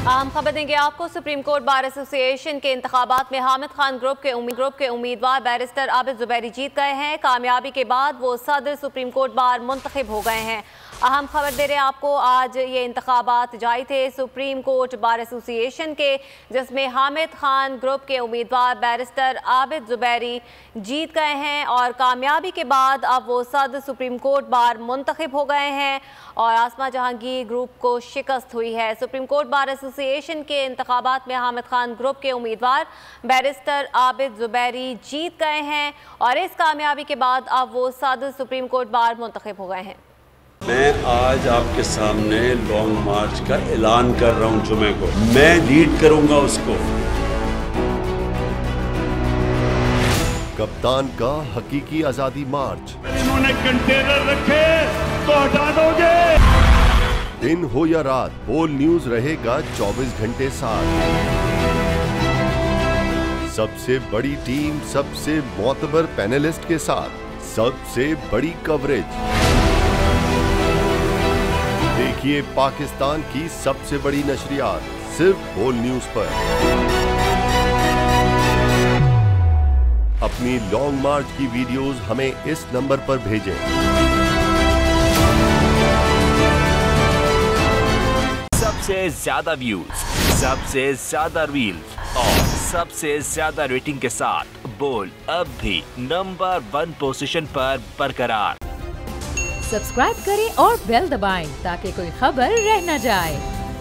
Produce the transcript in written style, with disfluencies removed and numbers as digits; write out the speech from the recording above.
अहम खबर देंगे आपको। सुप्रीम कोर्ट बार एसोसिएशन के इंतखाबात में हामिद खान ग्रुप के उम्मीदवार बैरिस्टर आबिद जुबैरी जीत गए हैं। कामयाबी के बाद वो सदर सुप्रीम कोर्ट बार मुंतखब हो गए हैं। अहम खबर दे रहे हैं आपको, आज ये इंतखाबात जारी थे सुप्रीम कोर्ट बार एसोसिएशन के, जिसमें हामिद खान ग्रुप के उम्मीदवार बैरिस्टर आबिद जुबैरी जीत गए हैं और कामयाबी के बाद अब वो सदर सुप्रीम कोर्ट बार मुंतखब हो गए हैं और आसमा जहांगीर ग्रुप को शिकस्त हुई है। सुप्रीम कोर्ट बार एसोसिएशन के इंतखाबात में हामिद खान ग्रुप के उम्मीदवार बैरिस्टर आबिद जुबैरी जीत गए हैं और इस कामयाबी के बाद अब वो सदर सुप्रीम कोर्ट बार मुंतखब हो गए हैं। मैं आज आपके सामने लॉन्ग मार्च का ऐलान कर रहा हूं। जुमे को मैं लीड करूंगा उसको। कप्तान का हकीकी आजादी मार्च। इन्होंने कंटेनर रखे तो हटा दोगे। दिन हो या रात, बोल न्यूज रहेगा 24 घंटे साथ। सबसे बड़ी टीम, सबसे मोतबर पैनलिस्ट के साथ, सबसे बड़ी कवरेज। देखिए पाकिस्तान की सबसे बड़ी नशरियात सिर्फ बोल न्यूज पर। अपनी लॉन्ग मार्च की वीडियोस हमें इस नंबर पर भेजें। सबसे ज्यादा व्यूज, सबसे ज्यादा रील्स और सबसे ज्यादा रेटिंग के साथ बोल अब भी नंबर 1 पोजीशन पर बरकरार। सब्सक्राइब करें और बेल दबाएं ताकि कोई खबर रह न जाए।